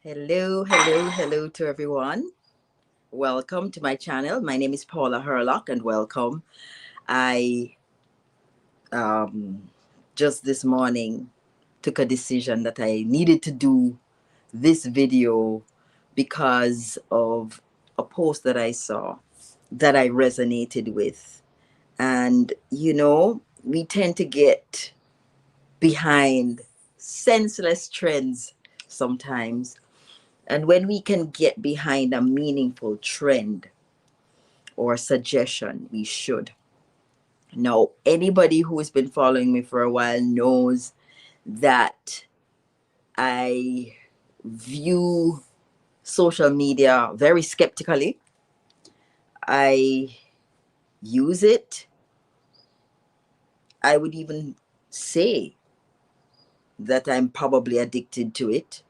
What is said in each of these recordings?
Hello to everyone. Welcome to my channel. My name is Paula Herlock and welcome. I um, just this morning took a decision that I needed to do this video because of a post that I saw that I resonated with. And we tend to get behind senseless trends sometimes. And when we can get behind a meaningful trend or suggestion, we should. Now, anybody who has been following me for a while knows that I view social media very skeptically. I use it. I would even say that I'm probably addicted to it,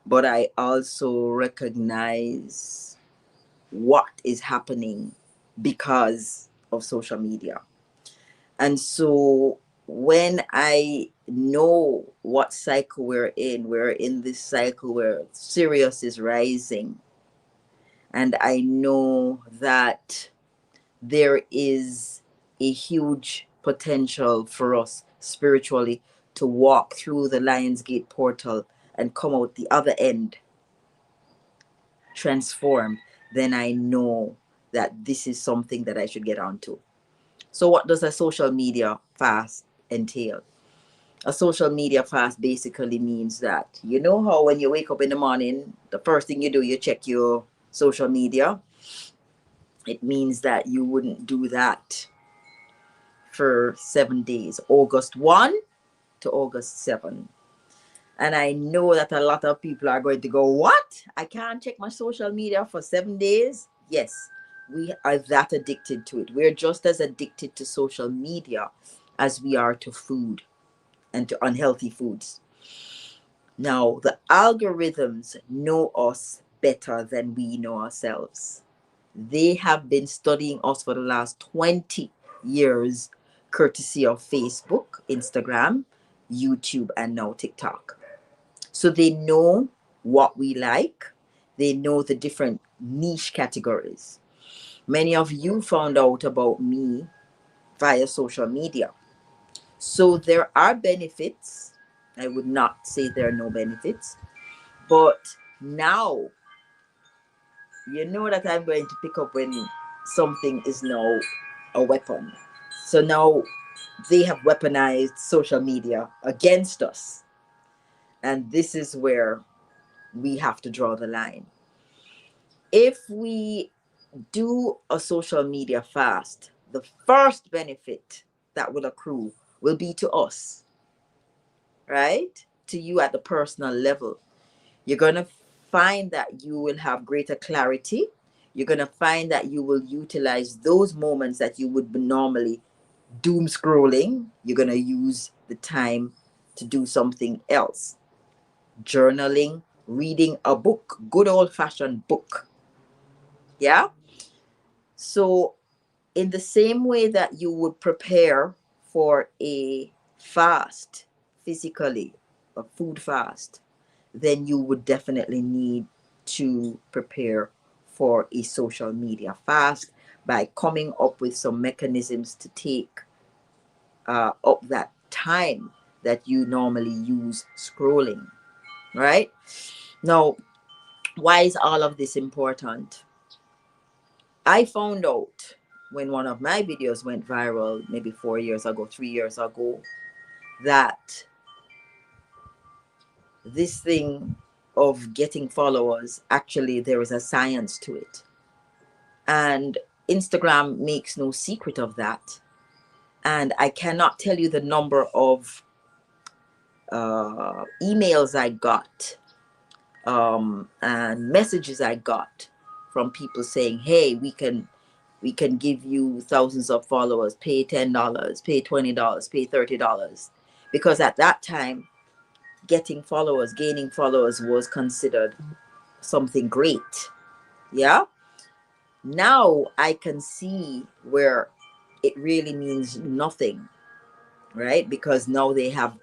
but I also recognize what is happening because of social media. And so when I know what cycle we're in this cycle where Sirius is rising. And I know that there is a huge potential for us spiritually to walk through the Lionsgate portal and come out the other end transformed, then I know that this is something that I should get onto. So what does a social media fast entail? A social media fast basically means that, you know how when you wake up in the morning, the first thing you do, you check your social media. It means that you wouldn't do that for 7 days, August 1 to August 7. And I know that a lot of people are going to go, what? I can't check my social media for 7 days? Yes, we are that addicted to it. We're just as addicted to social media as we are to food and to unhealthy foods. Now, the algorithms know us better than we know ourselves. They have been studying us for the last 20 years, courtesy of Facebook, Instagram, YouTube, and now TikTok. So they know what we like. They know the different niche categories. Many of you found out about me via social media. So there are benefits. I would not say there are no benefits. But now, you know that I'm going to pick up when something is now a weapon. So now they have weaponized social media against us. And this is where we have to draw the line. If we do a social media fast, the first benefit that will accrue will be to us, right? To you at the personal level. You're going to find that you will have greater clarity. You're going to find that you will utilize those moments that you would normally doom scrolling. You're going to use the time to do something else. Journaling, reading a book, good old fashioned book. Yeah. So, in the same way that you would prepare for a fast physically, a food fast, then you would definitely need to prepare for a social media fast by coming up with some mechanisms to take up that time that you normally use scrolling, right? Now, why is all of this important? I found out when one of my videos went viral, maybe 4 years ago, 3 years ago, that this thing of getting followers, actually, there is a science to it. And Instagram makes no secret of that. And I cannot tell you the number of emails I got and messages I got from people saying, hey, we can give you thousands of followers, pay $10, pay $20, pay $30. Because at that time, getting followers, gaining followers was considered something great. Yeah. Now I can see where it really means nothing, right? Because now they have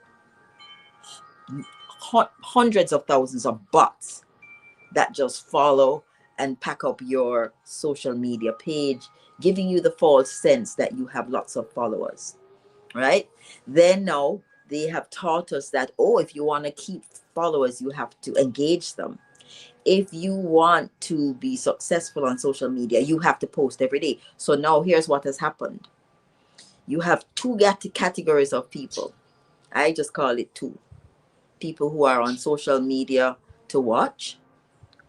hundreds of thousands of bots that just follow and pack up your social media page, giving you the false sense that you have lots of followers, right? Then now they have taught us that, oh, if you want to keep followers, you have to engage them. If you want to be successful on social media, you have to post every day. So now here's what has happened. You have two categories of people. I just call it two. People who are on social media to watch,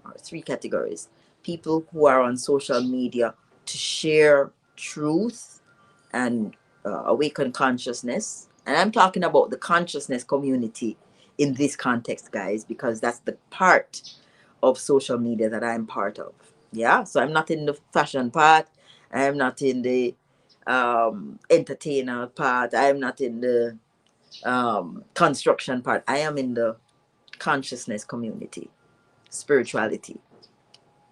or three categories. People who are on social media to share truth and awaken consciousness. And I'm talking about the consciousness community in this context, guys, because that's the part of social media that I'm part of. Yeah, so I'm not in the fashion part, I'm not in the entertainer part, I'm not in the construction part. I am in the consciousness community, spirituality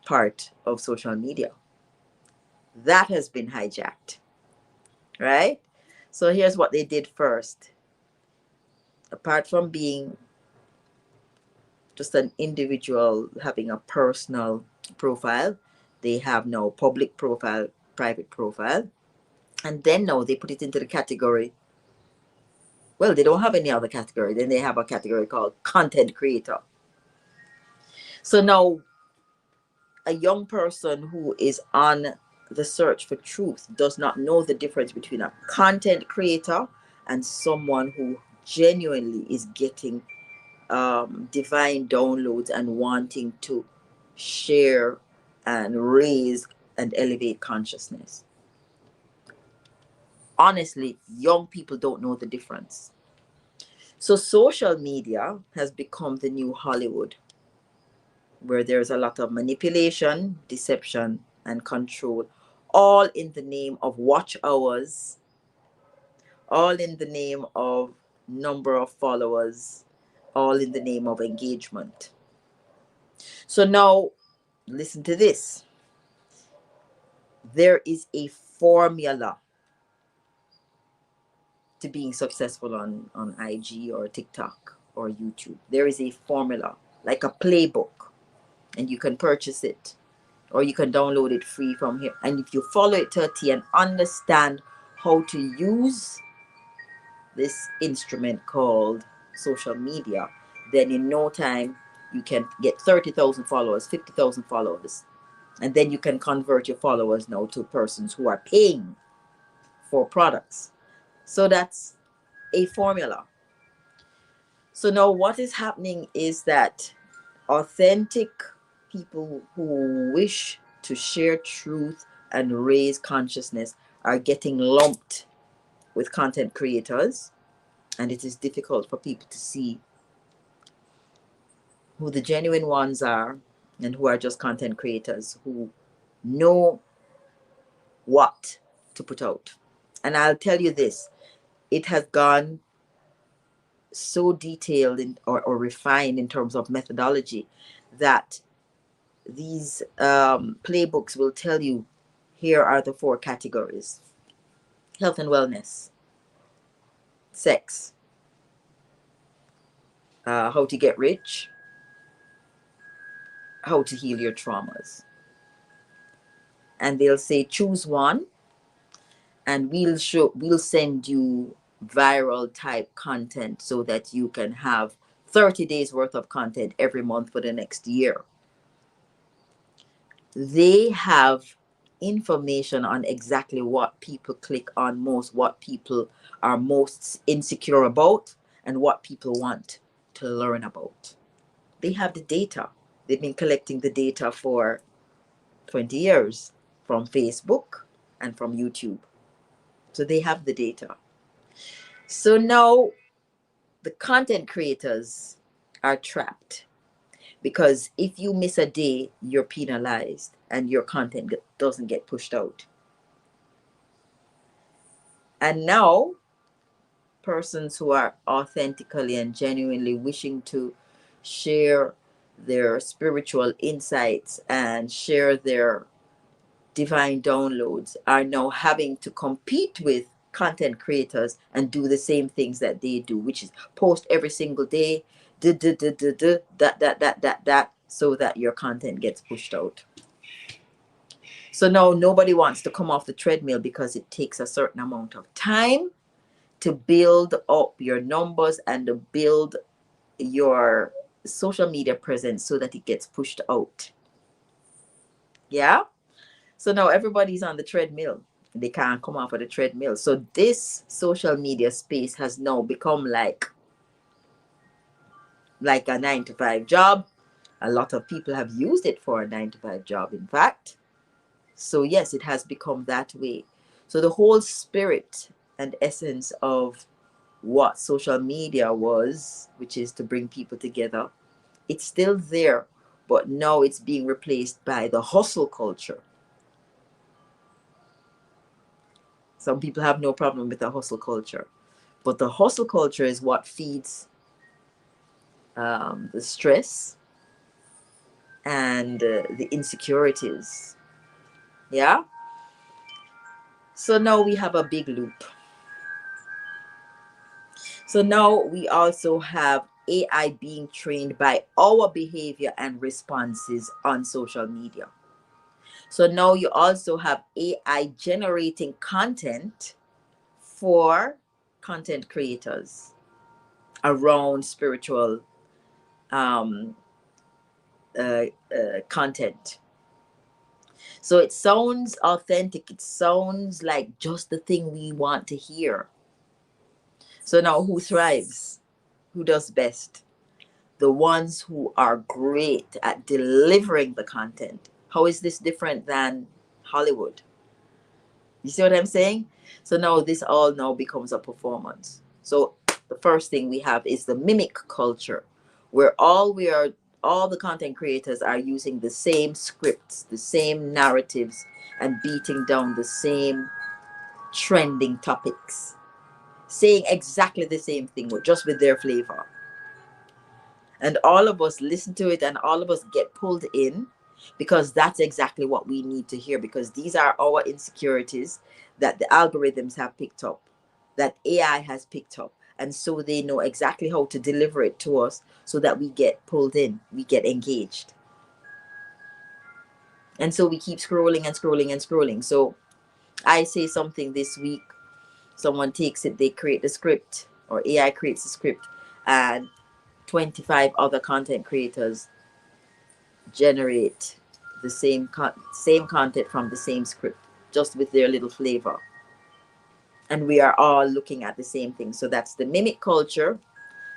part of social media. That has been hijacked, right? So here's what they did first. Apart from being just an individual having a personal profile, they have now public profile, private profile, and then now they put it into the category. Well, they don't have any other category. Then they have a category called content creator. So now a young person who is on the search for truth does not know the difference between a content creator and someone who genuinely is getting divine downloads and wanting to share and raise and elevate consciousness. Honestly, young people don't know the difference. So social media has become the new Hollywood, where there's a lot of manipulation, deception, and control, all in the name of watch hours, all in the name of number of followers, all in the name of engagement. So now, listen to this. There is a formula to being successful on IG or TikTok or YouTube. There is a formula, like a playbook, and you can purchase it or you can download it free from here. And if you follow it to a T and understand how to use this instrument called social media, then in no time you can get 30,000 followers, 50,000 followers. And then you can convert your followers now to persons who are paying for products. So that's a formula. So now what is happening is that authentic people who wish to share truth and raise consciousness are getting lumped with content creators, and it is difficult for people to see who the genuine ones are and who are just content creators who know what to put out. And I'll tell you this, it has gone so detailed or refined in terms of methodology that these playbooks will tell you, here are the four categories: health and wellness, sex, how to get rich, how to heal your traumas. And they'll say choose one, and we'll send you viral type content so that you can have 30 days worth of content every month for the next year. They have information on exactly what people click on most, what people are most insecure about, and what people want to learn about. They have the data. They've been collecting the data for 20 years from Facebook and from YouTube. So they have the data. So now the content creators are trapped, because if you miss a day, you're penalized and your content doesn't get pushed out. And now persons who are authentically and genuinely wishing to share their spiritual insights and share their divine downloads are now having to compete with content creators and do the same things that they do, which is post every single day, that, so that your content gets pushed out. So now nobody wants to come off the treadmill because it takes a certain amount of time to build up your numbers and to build your social media presence so that it gets pushed out. Yeah? So now everybody's on the treadmill. They can't come off of the treadmill. So this social media space has now become like a 9-to-5 job. A lot of people have used it for a 9-to-5 job, in fact. So yes, it has become that way. So the whole spirit and essence of what social media was, which is to bring people together, it's still there, but now it's being replaced by the hustle culture. Some people have no problem with the hustle culture, but the hustle culture is what feeds the stress and the insecurities. Yeah. So now we have a big loop. So now we also have AI being trained by our behavior and responses on social media. So now you also have AI generating content for content creators around spiritual um, content. So it sounds authentic. It sounds like just the thing we want to hear. So now who thrives? Who does best? The ones who are great at delivering the content. How is this different than Hollywood? You see what I'm saying? So now this all now becomes a performance. So the first thing we have is the mimic culture, where all the content creators are using the same scripts, the same narratives, and beating down the same trending topics, saying exactly the same thing, but just with their flavor. And all of us listen to it and all of us get pulled in because that's exactly what we need to hear, because these are our insecurities that the algorithms have picked up, that AI has picked up, and so they know exactly how to deliver it to us so that we get pulled in, we get engaged. And so we keep scrolling and scrolling and scrolling. So I say something this week, someone takes it, they create the script, or AI creates the script, and 25 other content creators generate the same content from the same script, just with their little flavor, and we are all looking at the same thing. So that's the mimic culture.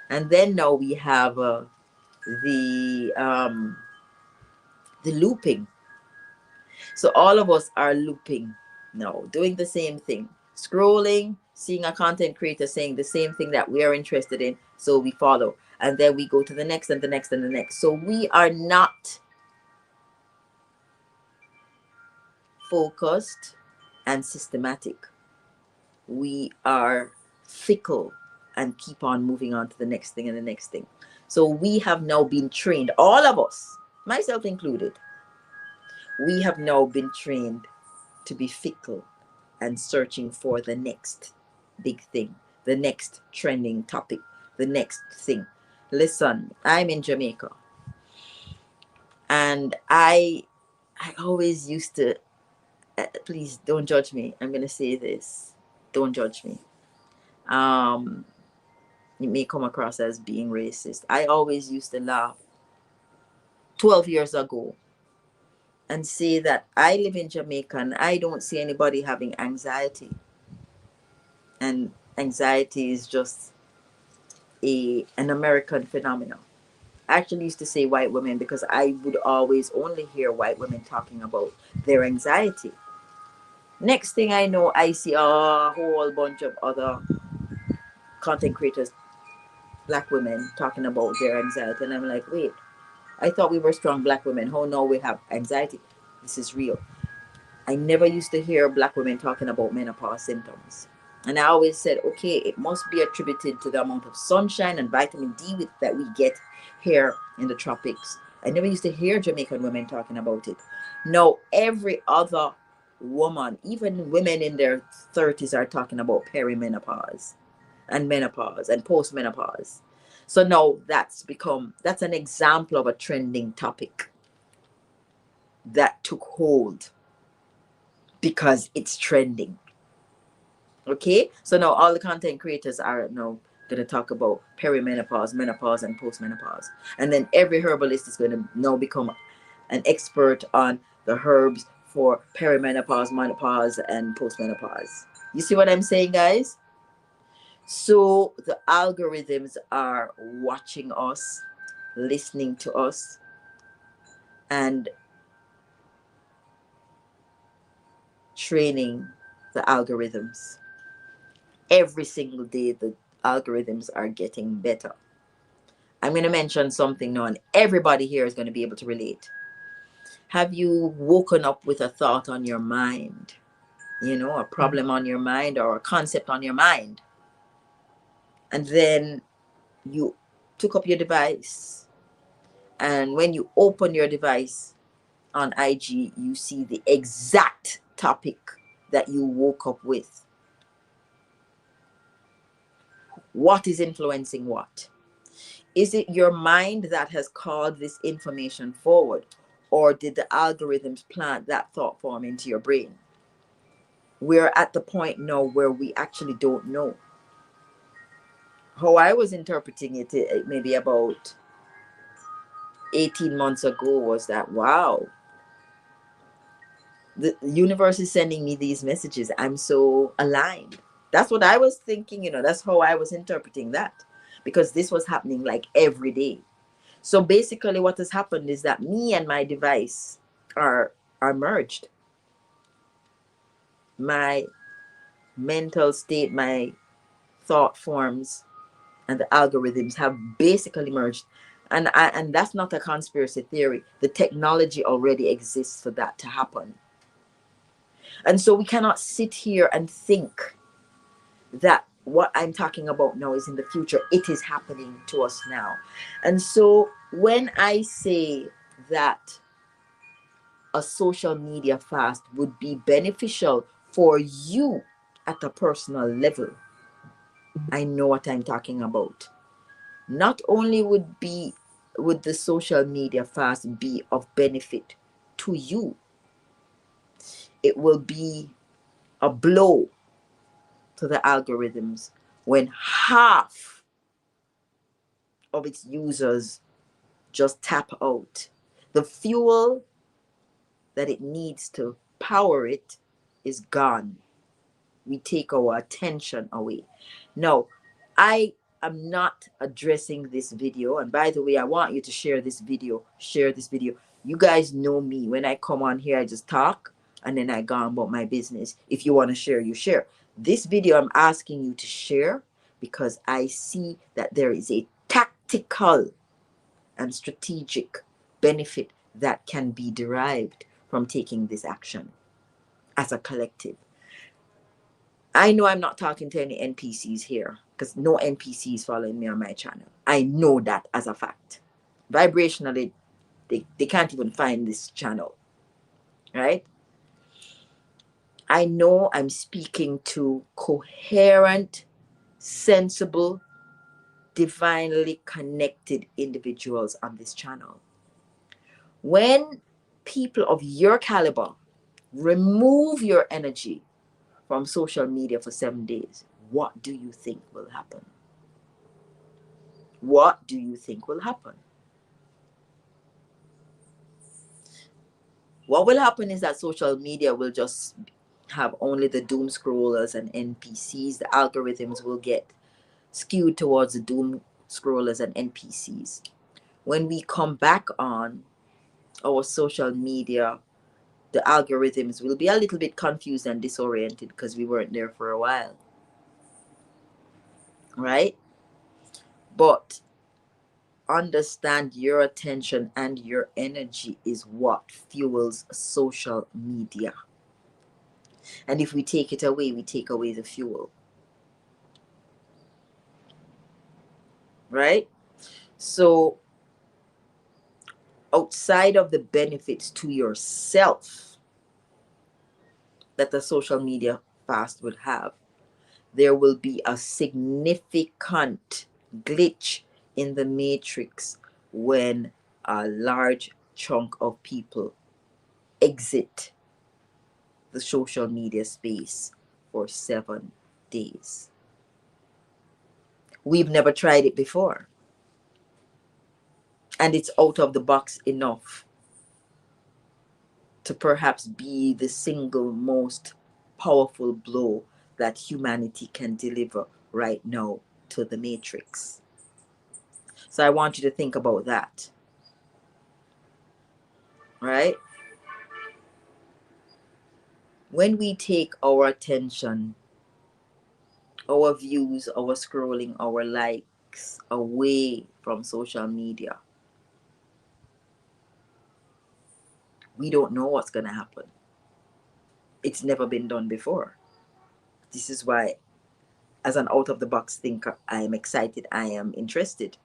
And then now we have the looping. So all of us are looping now, doing the same thing, scrolling, seeing a content creator saying the same thing that we are interested in, so we follow, and then we go to the next and the next and the next. So we are not focused and systematic. We are fickle and keep on moving on to the next thing and the next thing. So we have now been trained, all of us, myself included, we have now been trained to be fickle and searching for the next big thing, the next trending topic, the next thing. Listen, I'm in Jamaica, and I always used to, please don't judge me. I'm going to say this. Don't judge me. It may come across as being racist. I always used to laugh 12 years ago and say that I live in Jamaica and I don't see anybody having anxiety. And anxiety is just an American phenomenon. I actually used to say white women because I would always only hear white women talking about their anxiety. Next thing I know, I see a whole bunch of other content creators, black women, talking about their anxiety. And I'm like, wait, I thought we were strong black women. How now we have anxiety? This is real. I never used to hear black women talking about menopause symptoms. And I always said, okay, it must be attributed to the amount of sunshine and vitamin D that we get here in the tropics. I never used to hear Jamaican women talking about it. No, every other woman, even women in their 30s, are talking about perimenopause and menopause and postmenopause. So now that's an example of a trending topic that took hold because it's trending. Okay, so now all the content creators are now going to talk about perimenopause, menopause, and postmenopause, and then every herbalist is going to now become an expert on the herbs for perimenopause, menopause, and postmenopause. You see what I'm saying, guys? So the algorithms are watching us, listening to us, and training the algorithms. Every single day, the algorithms are getting better. I'm going to mention something now, and everybody here is going to be able to relate. Have you woken up with a thought on your mind? You know, a problem on your mind or a concept on your mind. And then you took up your device. And when you open your device on IG, you see the exact topic that you woke up with. What is influencing what? Is it your mind that has called this information forward, or did the algorithms plant that thought form into your brain? We're at the point now where we actually don't know. How I was interpreting it, maybe about 18 months ago, was that, wow, the universe is sending me these messages. I'm so aligned. That's what I was thinking, that's how I was interpreting that, because this was happening like every day. So basically what has happened is that me and my device are merged. My mental state, my thought forms, and the algorithms have basically merged. And that's not a conspiracy theory. The technology already exists for that to happen. And so we cannot sit here and think that what I'm talking about now is in the future. It is happening to us now. And so when I say that a social media fast would be beneficial for you at a personal level, I know what I'm talking about. Not only would the social media fast be of benefit to you, it will be a blow to the algorithms when half of its users just tap out. The fuel that it needs to power it is gone. We take our attention away. Now, I am not addressing this video. And by the way, I want you to share this video. Share this video. You guys know me. When I come on here, I just talk and then I go on about my business. If you want to share, you share. This video I'm asking you to share because I see that there is a tactical and strategic benefit that can be derived from taking this action as a collective. I know I'm not talking to any NPCs here because no NPCs following me on my channel. I know that as a fact. Vibrationally, they can't even find this channel, right? I know I'm speaking to coherent, sensible, divinely connected individuals on this channel. When people of your caliber remove your energy from social media for 7 days, what do you think will happen? What do you think will happen? What will happen is that social media will just have only the doom scrollers and NPCs. The algorithms will get skewed towards the doom scrollers and NPCs. When we come back on our social media, the algorithms will be a little bit confused and disoriented because we weren't there for a while, right? But understand your attention and your energy is what fuels social media. And if we take it away, we take away the fuel. Right? So outside of the benefits to yourself that the social media fast would have, there will be a significant glitch in the matrix when a large chunk of people exit the social media space for 7 days. We've never tried it before, and it's out of the box enough to perhaps be the single most powerful blow that humanity can deliver right now to the matrix. So I want you to think about that, right? When we take our attention, our views, our scrolling, our likes away from social media, we don't know what's going to happen. It's never been done before. This is why, as an out of the box thinker, I am excited, I am interested.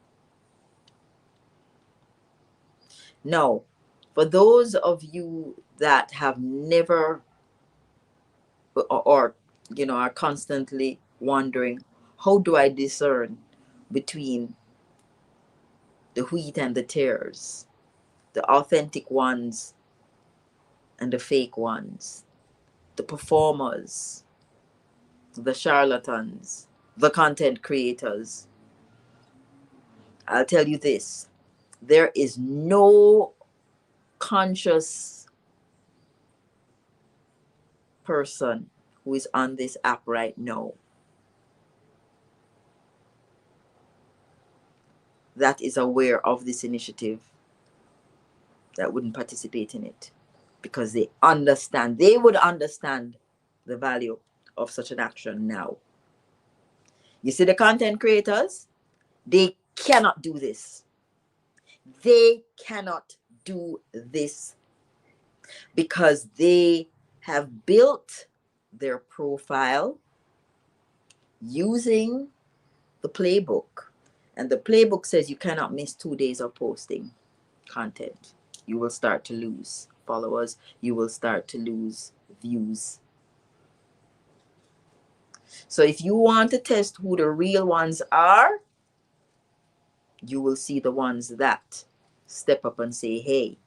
Now, for those of you that have never or are constantly wondering, how do I discern between the wheat and the tares, the authentic ones and the fake ones, the performers, the charlatans, the content creators? I'll tell you this: there is no conscious person who is on this app right now that is aware of this initiative that wouldn't participate in it, because they would understand the value of such an action now. You see, the content creators, they cannot do this. They cannot do this because they have built their profile using the playbook. And the playbook says you cannot miss 2 days of posting content. You will start to lose followers. You will start to lose views. So if you want to test who the real ones are, you will see the ones that step up and say, hey,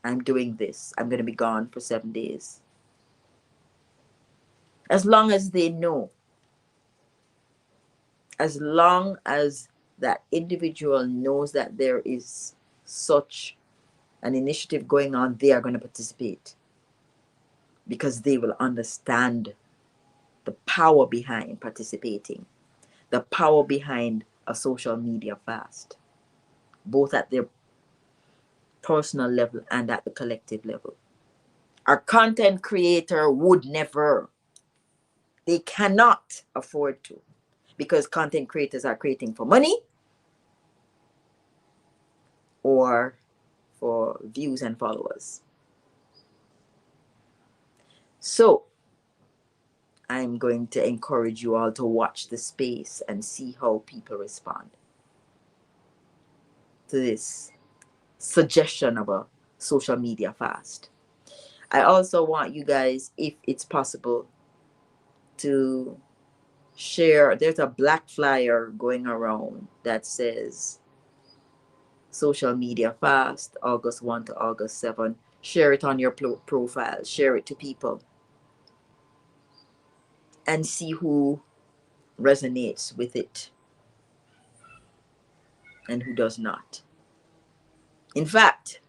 I'm doing this. I'm going to be gone for 7 days. As long as they know, as long as that individual knows that there is such an initiative going on, they are going to participate, because they will understand the power behind participating, the power behind a social media fast, both at their personal level and at the collective level. Our content creator would never, they cannot afford to, because content creators are creating for money or for views and followers. So I'm going to encourage you all to watch the space and see how people respond to this suggestion of a social media fast. I also want you guys, if it's possible, to share. There's a black flyer going around that says social media fast, August 1 to August 7. Share it on your profile, share it to people, and see who resonates with it and who does not. In fact,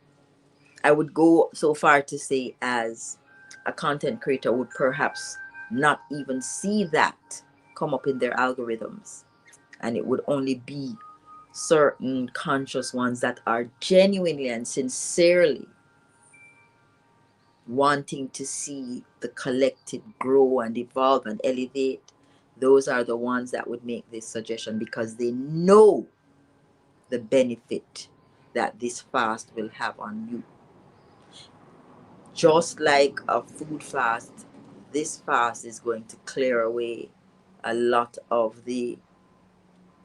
I would go so far to say, as a content creator would perhaps not even see that come up in their algorithms, and it would only be certain conscious ones that are genuinely and sincerely wanting to see the collective grow and evolve and elevate. Those are the ones that would make this suggestion, because they know the benefit that this fast will have on you. Just like a food fast, this fast is going to clear away a lot of the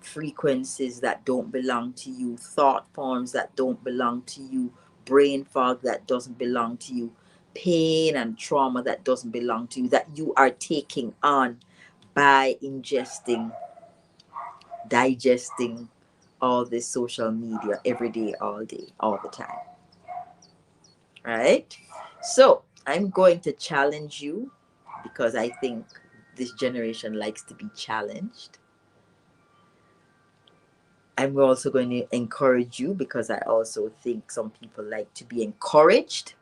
frequencies that don't belong to you, thought forms that don't belong to you, brain fog that doesn't belong to you, pain and trauma that doesn't belong to you, that you are taking on by ingesting, digesting all this social media every day, all day, all the time. Right? So I'm going to challenge you because I think this generation likes to be challenged. I'm also going to encourage you because I also think some people like to be encouraged.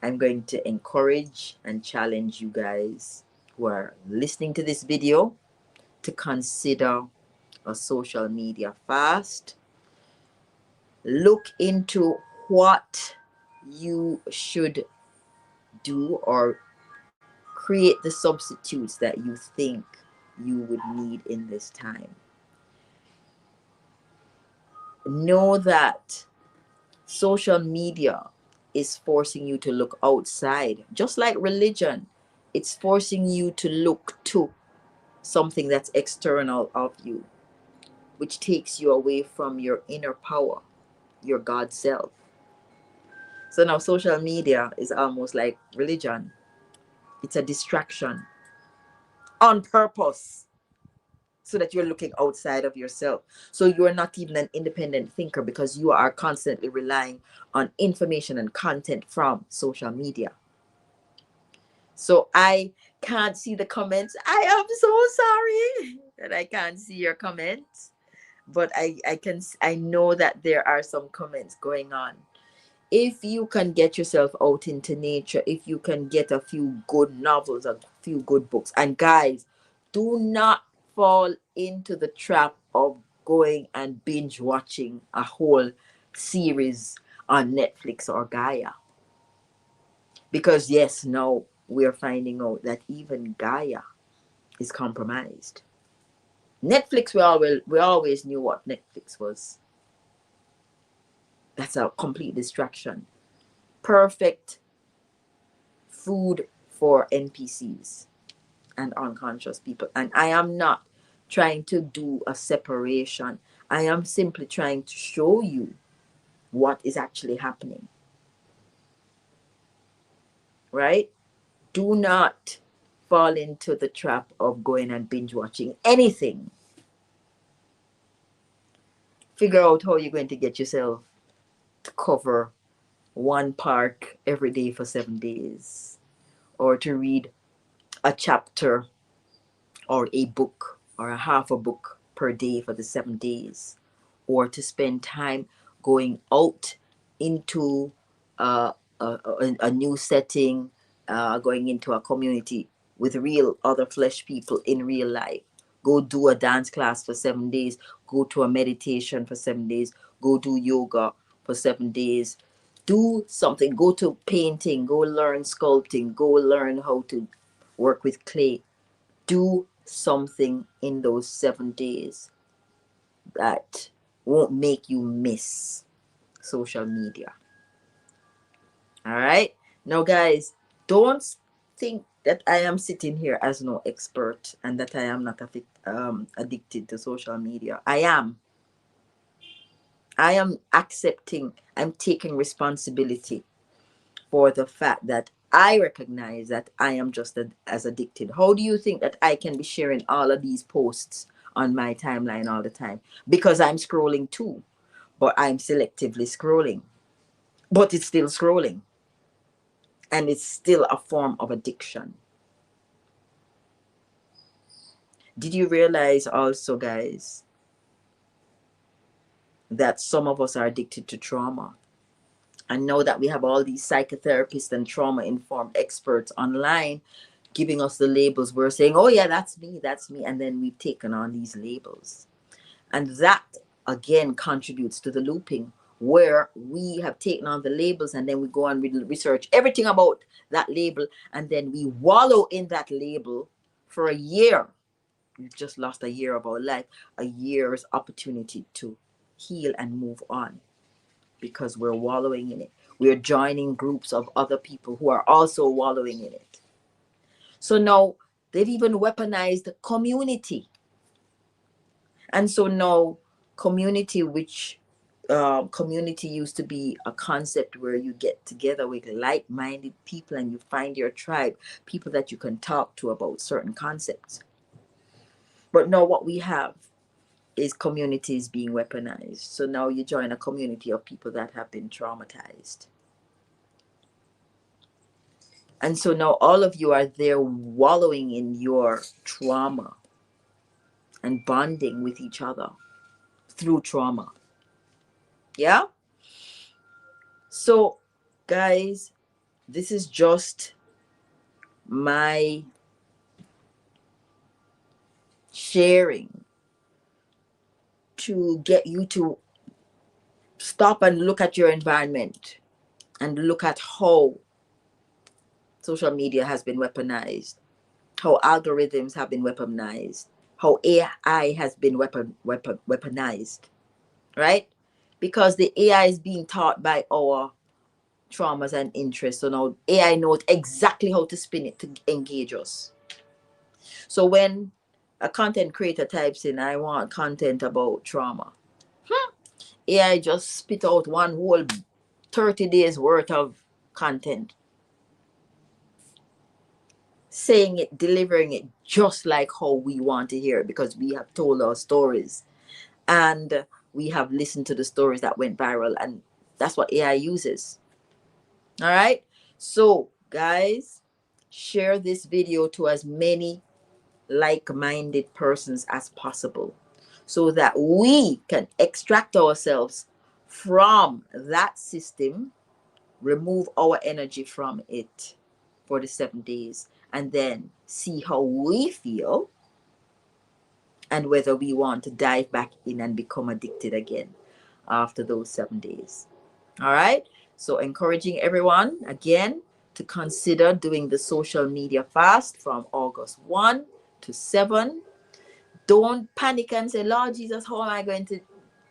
I'm going to encourage and challenge you guys who are listening to this video to consider a social media fast. Look into what you should do or create the substitutes that you think you would need in this time. Know that social media is forcing you to look outside, just like religion. It's forcing you to look to something that's external of you, which takes you away from your inner power, your God self. So now social media is almost like religion. It's a distraction on purpose so that you're looking outside of yourself. So you are not even an independent thinker because you are constantly relying on information and content from social media. So I can't see the comments. I am so sorry that I can't see your comments. But I know that there are some comments going on. If you can get yourself out into nature, if you can get a few good novels, a few good books, and guys, do not fall into the trap of going and binge watching a whole series on Netflix or Gaia. Because yes, now we're finding out that even Gaia is compromised. Netflix, we always knew what Netflix was. That's a complete distraction. Perfect food for NPCs and unconscious people. And I am not trying to do a separation. I am simply trying to show you what is actually happening. Right? Do not fall into the trap of going and binge watching anything. Figure out how you're going to get yourself to cover one park every day for 7 days, or to read a chapter or a book or a half a book per day for the 7 days, or to spend time going out into a new setting, going into a community with real other flesh people in real life. Go do a dance class for 7 days, go to a meditation for 7 days, go do yoga for 7 days. Do something, go to painting, go learn sculpting, go learn how to work with clay. Do something in those 7 days that won't make you miss social media. All right. Now, guys, don't think that I am sitting here as no expert and that I am not addicted to social media. I am. I am accepting, I'm taking responsibility for the fact that I recognize that I am just as addicted. How do you think that I can be sharing all of these posts on my timeline all the time? Because I'm scrolling too, but I'm selectively scrolling. But it's still scrolling. And it's still a form of addiction. Did you realize also, guys, that some of us are addicted to trauma? And know that we have all these psychotherapists and trauma-informed experts online giving us the labels. We're saying, oh yeah, that's me, that's me. And then we've taken on these labels. And that, again, contributes to the looping, where we have taken on the labels and then we go and research everything about that label. And then we wallow in that label for a year. We've just lost a year of our life, a year's opportunity to heal and move on, because we're wallowing in it. We're joining groups of other people who are also wallowing in it. So now they've even weaponized community. And so now community, which community used to be a concept where you get together with like-minded people and you find your tribe, people that you can talk to about certain concepts. But now what we have is communities being weaponized. So now you join a community of people that have been traumatized. And so now all of you are there wallowing in your trauma and bonding with each other through trauma. Yeah? So, guys, this is just my sharing to get you to stop and look at your environment and look at how social media has been weaponized, how algorithms have been weaponized, how AI has been weaponized, right? Because the AI is being taught by our traumas and interests. So now AI knows exactly how to spin it to engage us. So when a content creator types in, I want content about trauma, AI just spit out one whole 30 days worth of content, saying it, delivering it just like how we want to hear it, because we have told our stories and we have listened to the stories that went viral, and that's what AI uses. All right. So, guys, share this video to as many like-minded persons as possible so that we can extract ourselves from that system, remove our energy from it for the 7 days, and then see how we feel and whether we want to dive back in and become addicted again after those 7 days. All right. So, encouraging everyone again to consider doing the social media fast from August 1 to 7. Don't panic and say, Lord Jesus, how am I going to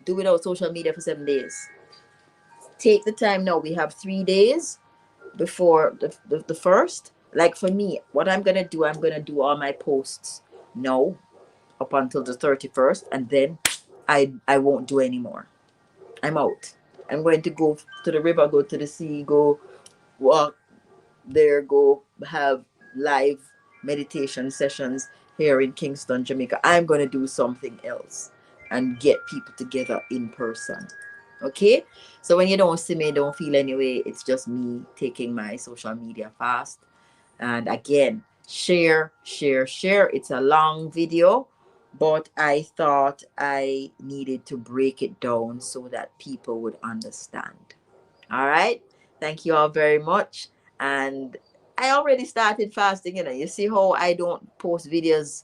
do without social media for 7 days? Take the time now. We have 3 days before the first. Like for me, what I'm going to do, I'm going to do all my posts now up until the 31st, and then I won't do anymore. I'm out. I'm going to go to the river, go to the sea, go walk there, go have live meditation sessions here in Kingston, Jamaica. I'm going to do something else and get people together in person. Okay? So when you don't see me, don't feel anyway. It's just me taking my social media fast. And again, share, share, share. It's a long video, but I thought I needed to break it down so that people would understand. All right. Thank you all very much. And I already started fasting. You see how I don't post videos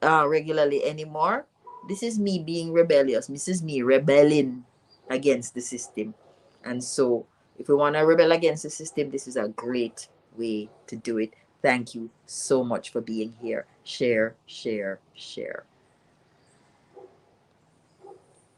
regularly anymore. This is me being rebellious. This is me rebelling against the system. And so, if we want to rebel against the system, this is a great way to do it. Thank you so much for being here. Share, share, share.